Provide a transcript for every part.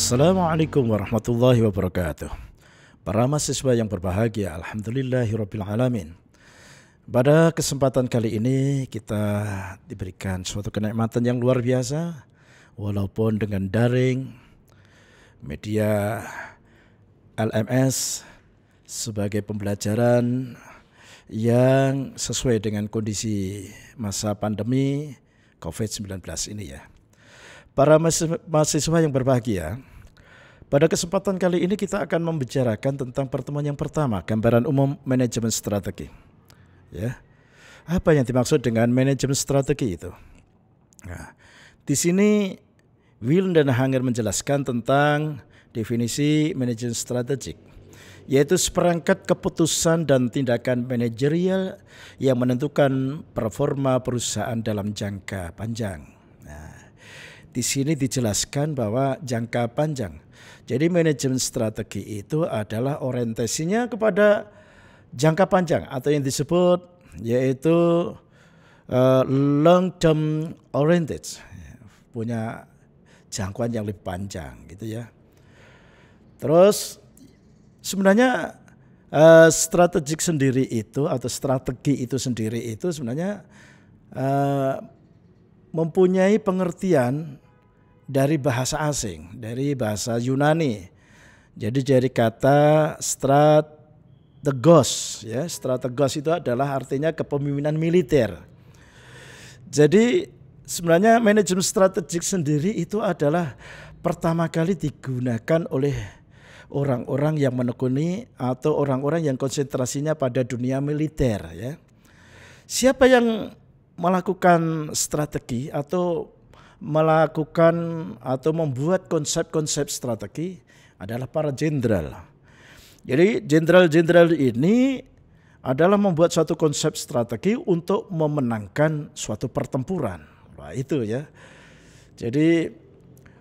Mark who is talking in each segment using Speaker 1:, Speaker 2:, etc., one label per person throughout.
Speaker 1: Assalamualaikum warahmatullahi wabarakatuh. Para mahasiswa yang berbahagia, alhamdulillahirabbil alamin. Pada kesempatan kali ini kita diberikan suatu kenikmatan yang luar biasa, walaupun dengan daring, media LMS sebagai pembelajaran yang sesuai dengan kondisi masa pandemi COVID-19 ini ya. Para mahasiswa yang berbahagia, pada kesempatan kali ini kita akan membicarakan tentang pertemuan yang pertama, gambaran umum manajemen strategi. Ya, apa yang dimaksud dengan manajemen strategi itu? Nah, di sini Will dan Hanger menjelaskan tentang definisi manajemen strategik, yaitu seperangkat keputusan dan tindakan manajerial yang menentukan performa perusahaan dalam jangka panjang. Di sini dijelaskan bahwa jangka panjang. Jadi manajemen strategi itu adalah orientasinya kepada jangka panjang atau yang disebut yaitu long term oriented. Punya jangkauan yang lebih panjang gitu ya. Terus sebenarnya strategik sendiri itu atau strategi itu sendiri itu sebenarnya mempunyai pengertian dari bahasa asing, dari bahasa Yunani. Jadi dari kata strategos, ya, strategos itu adalah artinya kepemimpinan militer. Jadi sebenarnya manajemen strategik sendiri itu adalah pertama kali digunakan oleh orang-orang yang menekuni atau orang-orang yang konsentrasinya pada dunia militer, ya. Siapa yang melakukan strategi atau melakukan atau membuat konsep-konsep strategi adalah para jenderal. Jadi jenderal-jenderal ini adalah membuat suatu konsep strategi untuk memenangkan suatu pertempuran. Wah, itu ya. Jadi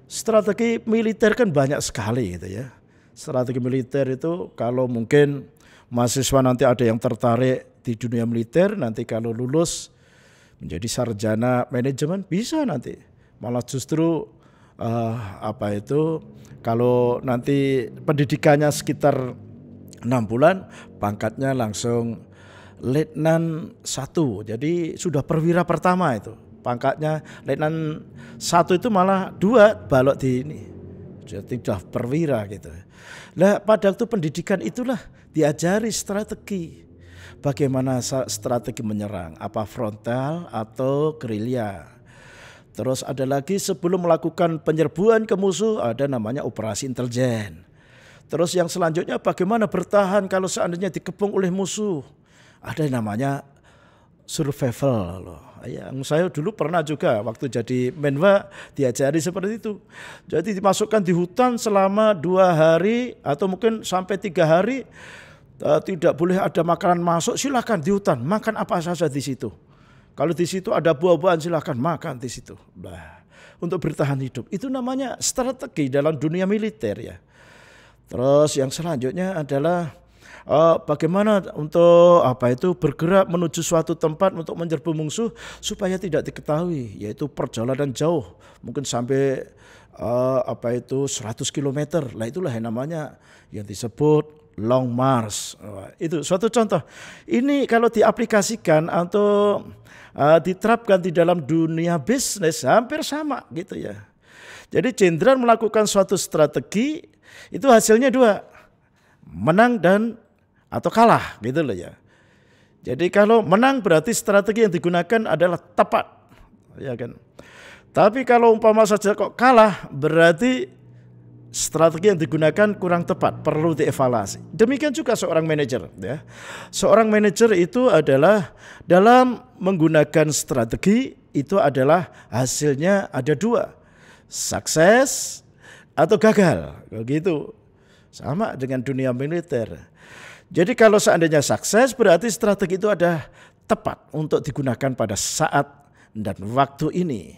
Speaker 1: strategi militer kan banyak sekali gitu ya. Strategi militer itu kalau mungkin mahasiswa nanti ada yang tertarik di dunia militer, nanti kalau lulus menjadi sarjana manajemen bisa nanti, malah justru kalau nanti pendidikannya sekitar 6 bulan, pangkatnya langsung letnan 1, jadi sudah perwira pertama itu, pangkatnya letnan 1 itu malah 2 balok di ini, jadi sudah perwira gitu. Nah pada waktu pendidikan itulah diajari strategi. Bagaimana strategi menyerang, apa frontal atau gerilya. Terus ada lagi sebelum melakukan penyerbuan ke musuh ada namanya operasi intelijen. Terus yang selanjutnya bagaimana bertahan kalau seandainya dikepung oleh musuh. Ada yang namanya survival. Yang saya dulu pernah juga waktu jadi menwa diajari seperti itu. Jadi dimasukkan di hutan selama 2 hari atau mungkin sampai 3 hari. Tidak boleh ada makanan masuk, silakan di hutan makan apa saja di situ. Kalau di situ ada buah-buahan silakan makan di situ. Nah, untuk bertahan hidup itu namanya strategi dalam dunia militer ya. Terus yang selanjutnya adalah bagaimana untuk bergerak menuju suatu tempat untuk menyerbu musuh supaya tidak diketahui, yaitu perjalanan jauh mungkin sampai 100 km. Lah itulah yang namanya yang disebut long march. Itu suatu contoh. Ini kalau diaplikasikan atau diterapkan di dalam dunia bisnis hampir sama gitu ya. Jadi jenderal melakukan suatu strategi itu hasilnya 2, menang dan atau kalah gitu loh ya. Jadi kalau menang berarti strategi yang digunakan adalah tepat, ya kan. Tapi kalau umpama saja kok kalah berarti strategi yang digunakan kurang tepat, perlu dievaluasi. Demikian juga seorang manajer ya. Seorang manajer itu adalah dalam menggunakan strategi itu adalah hasilnya ada 2, sukses atau gagal. Begitu. Sama dengan dunia militer. Jadi kalau seandainya sukses berarti strategi itu ada tepat untuk digunakan pada saat dan waktu ini.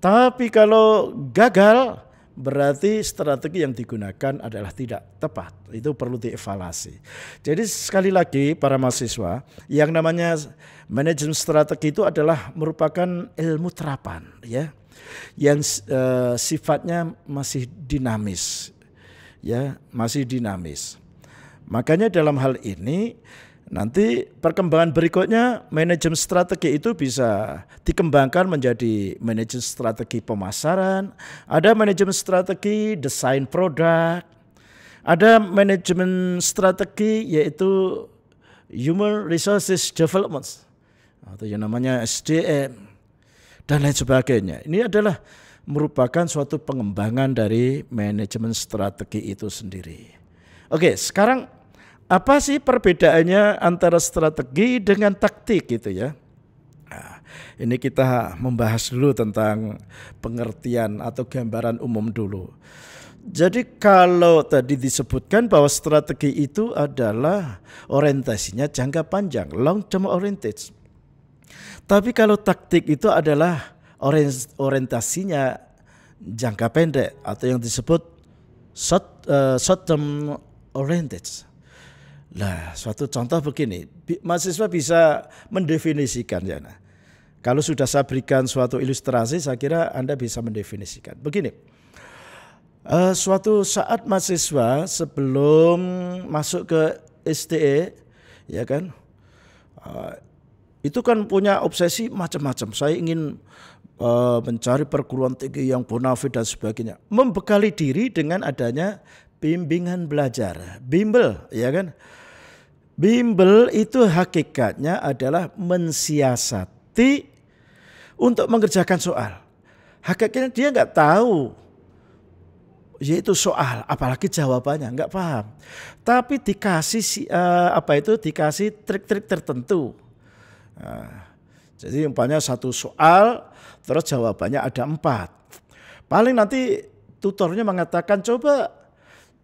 Speaker 1: Tapi kalau gagal berarti strategi yang digunakan adalah tidak tepat. Itu perlu dievaluasi. Jadi sekali lagi para mahasiswa, yang namanya manajemen strategi itu adalah merupakan ilmu terapan ya. yang sifatnya masih dinamis, ya, masih dinamis. Makanya dalam hal ini nanti perkembangan berikutnya manajemen strategi itu bisa dikembangkan menjadi manajemen strategi pemasaran, ada manajemen strategi desain produk, ada manajemen strategi yaitu Human Resources Development atau yang namanya SDM dan lain sebagainya. Ini adalah merupakan suatu pengembangan dari manajemen strategi itu sendiri. Oke, sekarang apa sih perbedaannya antara strategi dengan taktik gitu ya? Nah, ini kita membahas dulu tentang pengertian atau gambaran umum dulu. Jadi kalau tadi disebutkan bahwa strategi itu adalah orientasinya jangka panjang, long term oriented. Tapi kalau taktik itu adalah orientasinya jangka pendek atau yang disebut short term oriented. Nah, suatu contoh begini, mahasiswa bisa mendefinisikan ya. Nah, kalau sudah saya berikan suatu ilustrasi, saya kira Anda bisa mendefinisikan. Begini, suatu saat mahasiswa sebelum masuk ke STE, ya kan, itu kan punya obsesi macam-macam. Saya ingin mencari perguruan tinggi yang bonafit dan sebagainya. Membekali diri dengan adanya bimbingan belajar, bimbel, ya kan. Bimbel itu hakikatnya adalah mensiasati untuk mengerjakan soal. Hakikatnya dia nggak tahu yaitu soal, apalagi jawabannya nggak paham. Tapi dikasih dikasih trik-trik tertentu. Nah, jadi umpamanya satu soal, terus jawabannya ada 4. Paling nanti tutornya mengatakan coba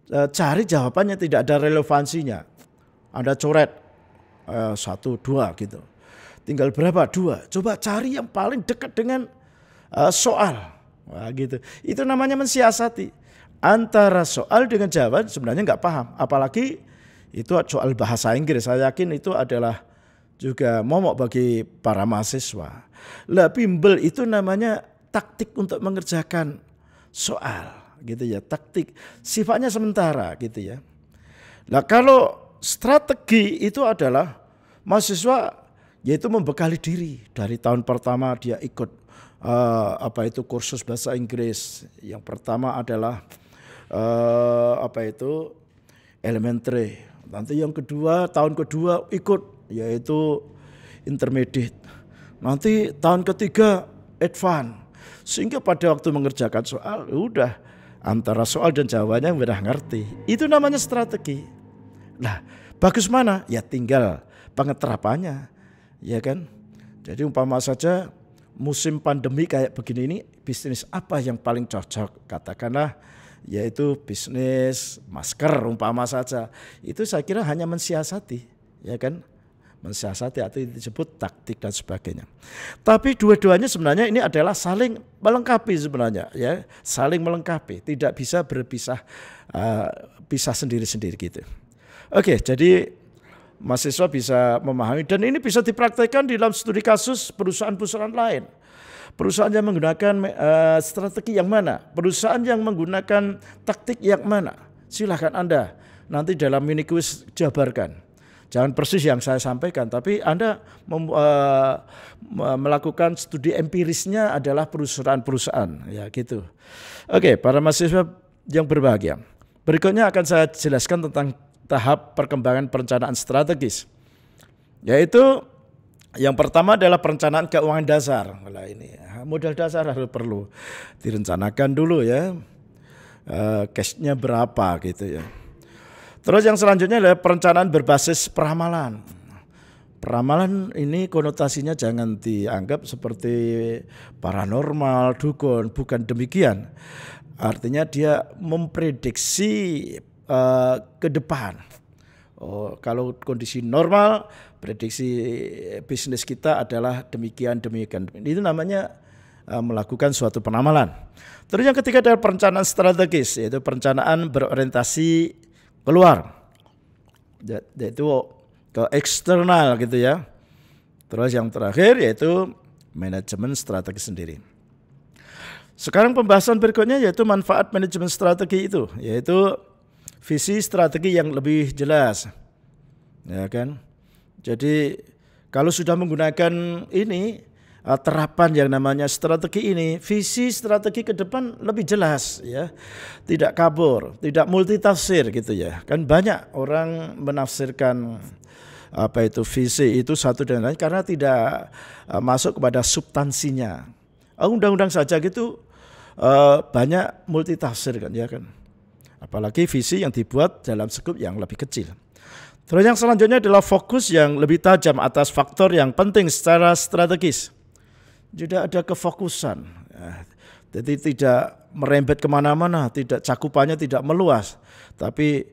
Speaker 1: cari jawabannya tidak ada relevansinya. Anda coret 1, 2 gitu. Tinggal berapa? 2. Coba cari yang paling dekat dengan soal. Wah, gitu. Itu namanya mensiasati. Antara soal dengan jawaban sebenarnya nggak paham. Apalagi itu soal bahasa Inggris. Saya yakin itu adalah juga momok bagi para mahasiswa. Lah bimbel itu namanya taktik untuk mengerjakan soal. Gitu ya. Taktik. Sifatnya sementara gitu ya. Nah kalau strategi itu adalah mahasiswa yaitu membekali diri dari tahun pertama dia ikut kursus bahasa Inggris. Yang pertama adalah elementary. Nanti yang kedua tahun kedua ikut yaitu intermediate. Nanti tahun ketiga advance. Sehingga pada waktu mengerjakan soal udah antara soal dan jawabannya udah ngerti. Itu namanya strategi. Nah, bagus mana? Ya tinggal pengeterapannya, ya kan? Jadi umpama saja musim pandemi kayak begini ini, bisnis apa yang paling cocok? Katakanlah yaitu bisnis masker umpama saja. Itu saya kira hanya mensiasati, ya kan? Mensiasati atau disebut taktik dan sebagainya. Tapi dua-duanya sebenarnya ini adalah saling melengkapi sebenarnya, ya, saling melengkapi, tidak bisa berpisah, pisah sendiri-sendiri gitu. Oke, jadi mahasiswa bisa memahami dan ini bisa dipraktekkan di dalam studi kasus perusahaan-perusahaan lain. Perusahaan yang menggunakan strategi yang mana? Perusahaan yang menggunakan taktik yang mana? Silahkan Anda nanti dalam mini quiz jabarkan. Jangan persis yang saya sampaikan, tapi Anda melakukan studi empirisnya adalah perusahaan-perusahaan, ya gitu. Oke, para mahasiswa yang berbahagia. Berikutnya akan saya jelaskan tentang tahap perkembangan perencanaan strategis, yaitu yang pertama adalah perencanaan keuangan dasar. Nah, ini modal dasar harus perlu direncanakan dulu ya, cashnya berapa gitu ya. Terus yang selanjutnya adalah perencanaan berbasis peramalan. Peramalan ini konotasinya jangan dianggap seperti paranormal, dukun, bukan demikian. Artinya dia memprediksi ke depan. Kalau kondisi normal, prediksi bisnis kita adalah demikian. Itu namanya melakukan suatu penamalan. Terus yang ketiga adalah perencanaan strategis, yaitu perencanaan berorientasi keluar, yaitu ke eksternal gitu ya. Terus yang terakhir yaitu manajemen strategi sendiri. Sekarang pembahasan berikutnya yaitu manfaat manajemen strategi itu, yaitu visi strategi yang lebih jelas. Ya kan? Jadi kalau sudah menggunakan ini terapan yang namanya strategi ini, visi strategi ke depan lebih jelas ya. Tidak kabur, tidak multitafsir gitu ya. Kan banyak orang menafsirkan apa itu visi itu satu dan lain karena tidak masuk kepada substansinya. Undang-undang saja gitu banyak multitafsir kan ya kan. Apalagi visi yang dibuat dalam skup yang lebih kecil. Terus yang selanjutnya adalah fokus yang lebih tajam atas faktor yang penting secara strategis. Tidak ada kefokusan. Jadi tidak merembet kemana-mana, tidak cakupannya tidak meluas. Tapi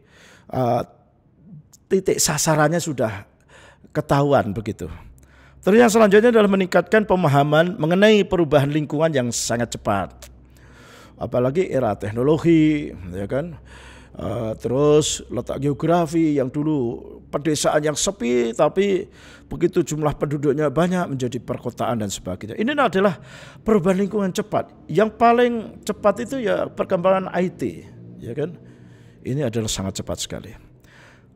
Speaker 1: titik sasarannya sudah ketahuan begitu. Terus yang selanjutnya adalah meningkatkan pemahaman mengenai perubahan lingkungan yang sangat cepat. Apalagi era teknologi, ya kan. Terus letak geografi yang dulu pedesaan yang sepi, tapi begitu jumlah penduduknya banyak menjadi perkotaan dan sebagainya. Ini adalah perubahan lingkungan cepat. Yang paling cepat itu ya perkembangan IT, ya kan. Ini adalah sangat cepat sekali.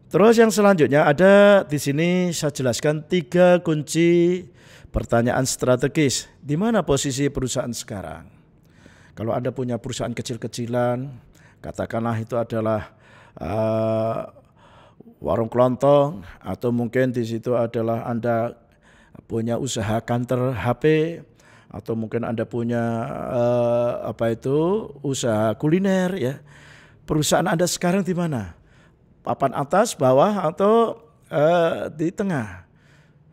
Speaker 1: Terus yang selanjutnya ada di sini saya jelaskan 3 kunci pertanyaan strategis. Di mana posisi perusahaan sekarang? Kalau Anda punya perusahaan kecil-kecilan, katakanlah itu adalah warung kelontong, atau mungkin di situ adalah Anda punya usaha kantor HP, atau mungkin Anda punya usaha kuliner ya. Perusahaan Anda sekarang di mana? Papan atas, bawah, atau di tengah.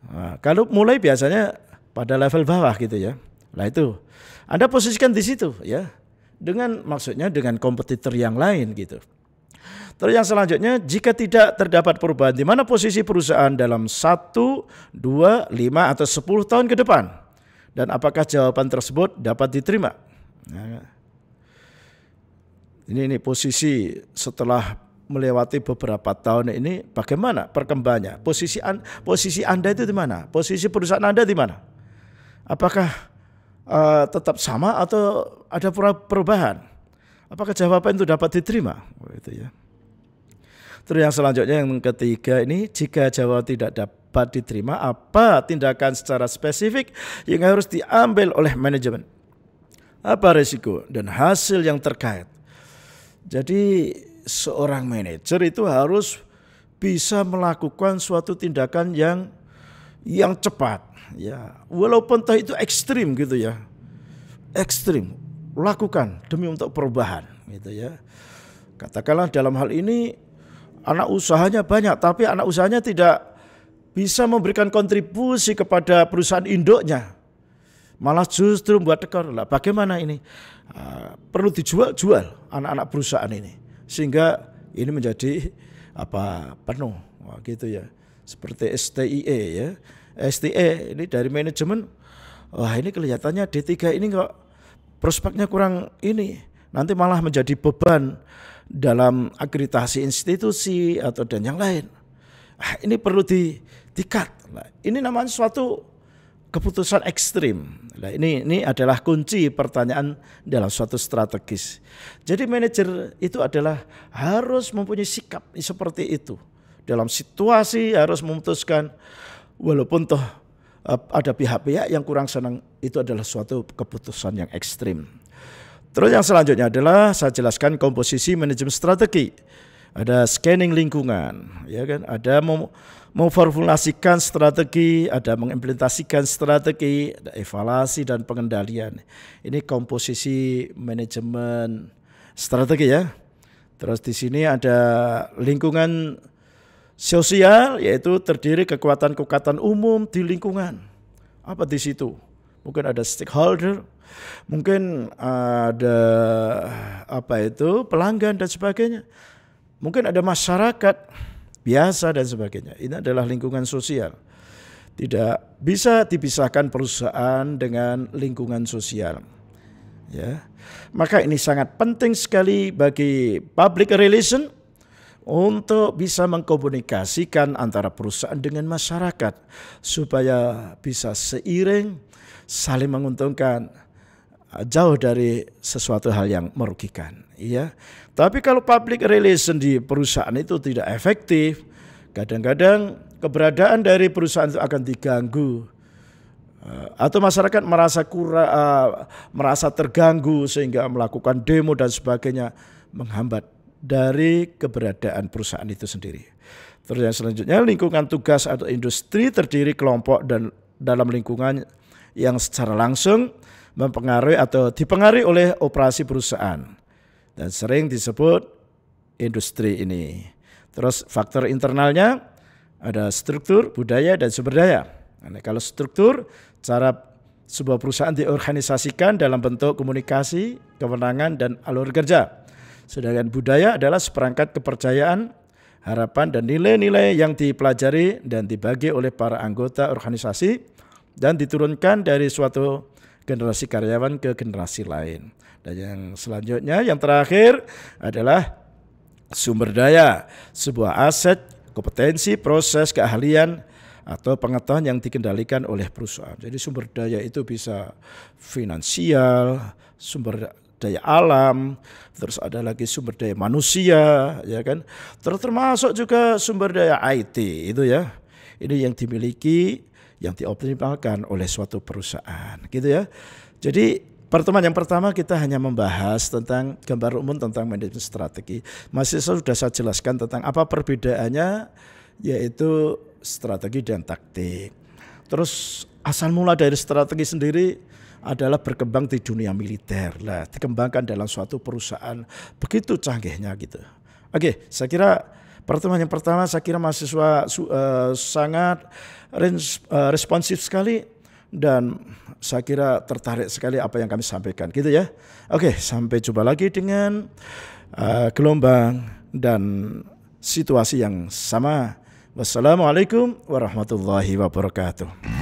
Speaker 1: Nah, kalau mulai biasanya pada level bawah gitu ya. Nah itu Anda posisikan di situ ya. Maksudnya dengan kompetitor yang lain gitu. Terus yang selanjutnya, jika tidak terdapat perubahan, di mana posisi perusahaan dalam 1, 2, 5 atau 10 tahun ke depan? Dan apakah jawaban tersebut dapat diterima? Nah, ini posisi setelah melewati beberapa tahun ini bagaimana perkembangannya? Posisi Anda itu di mana? Posisi perusahaan Anda di mana? Apakah tetap sama atau ada perubahan? Apakah jawaban itu dapat diterima? Itu ya. Terus yang selanjutnya yang ketiga ini, jika jawaban tidak dapat diterima, apa tindakan secara spesifik yang harus diambil oleh manajemen? Apa risiko dan hasil yang terkait? Jadi seorang manajer itu harus bisa melakukan suatu tindakan yang cepat ya, walaupun itu ekstrim gitu ya, ekstrim, lakukan demi untuk perubahan gitu ya. Katakanlah dalam hal ini anak usahanya banyak, tapi anak usahanya tidak bisa memberikan kontribusi kepada perusahaan induknya, malah justru membuat tekor. Lah bagaimana ini? Perlu dijual anak-anak perusahaan ini, sehingga ini menjadi penuh gitu ya. Seperti STIE ya. STE ini dari manajemen, wah ini kelihatannya D3 ini kok prospeknya kurang ini, nanti malah menjadi beban dalam akreditasi institusi atau dan yang lain. Ini perlu di-cut. Ini namanya suatu keputusan ekstrim. Nah, ini adalah kunci pertanyaan dalam suatu strategis. Jadi manajer itu adalah harus mempunyai sikap seperti itu. Dalam situasi harus memutuskan, walaupun toh ada pihak-pihak yang kurang senang, itu adalah suatu keputusan yang ekstrim. Terus yang selanjutnya adalah saya jelaskan komposisi manajemen strategi. Ada scanning lingkungan, ya kan? Ada memformulasikan strategi, ada mengimplementasikan strategi, ada evaluasi dan pengendalian. Ini komposisi manajemen strategi ya. Terus di sini ada lingkungan sosial, yaitu terdiri kekuatan-kekuatan umum di lingkungan. Apa di situ? Mungkin ada stakeholder, mungkin ada pelanggan dan sebagainya. Mungkin ada masyarakat biasa dan sebagainya. Ini adalah lingkungan sosial. Tidak bisa dipisahkan perusahaan dengan lingkungan sosial. Ya. Maka ini sangat penting sekali bagi public relation untuk bisa mengkomunikasikan antara perusahaan dengan masyarakat supaya bisa seiring, saling menguntungkan, jauh dari sesuatu hal yang merugikan, ya. Tapi kalau public relation di perusahaan itu tidak efektif, kadang-kadang keberadaan dari perusahaan itu akan diganggu, atau masyarakat merasa terganggu sehingga melakukan demo dan sebagainya, menghambat dari keberadaan perusahaan itu sendiri. Terus yang selanjutnya, lingkungan tugas atau industri terdiri kelompok dan dalam lingkungan yang secara langsung mempengaruhi atau dipengaruhi oleh operasi perusahaan dan sering disebut industri ini. Terus faktor internalnya ada struktur, budaya, dan sumber daya. Nah, kalau struktur, cara sebuah perusahaan diorganisasikan dalam bentuk komunikasi, kewenangan, dan alur kerja. Sedangkan budaya adalah seperangkat kepercayaan, harapan, dan nilai-nilai yang dipelajari dan dibagi oleh para anggota organisasi dan diturunkan dari suatu generasi karyawan ke generasi lain. Dan yang selanjutnya, yang terakhir adalah sumber daya, sebuah aset, kompetensi, proses, keahlian, atau pengetahuan yang dikendalikan oleh perusahaan. Jadi sumber daya itu bisa finansial, sumber daya alam, terus ada lagi sumber daya manusia, ya kan? Termasuk juga sumber daya IT itu ya. Ini yang dimiliki, yang dioptimalkan oleh suatu perusahaan, gitu ya. Jadi pertemuan yang pertama kita hanya membahas tentang gambar umum tentang manajemen strategi. Mahasiswa sudah saya jelaskan tentang apa perbedaannya, yaitu strategi dan taktik. Terus asal mula dari strategi sendiri adalah berkembang di dunia militer lah, dikembangkan dalam suatu perusahaan, begitu canggihnya gitu. Oke, saya kira pertemuan yang pertama saya kira mahasiswa sangat responsif sekali dan saya kira tertarik sekali apa yang kami sampaikan gitu ya. Oke, sampai jumpa lagi dengan gelombang dan situasi yang sama. Wassalamualaikum warahmatullahi wabarakatuh.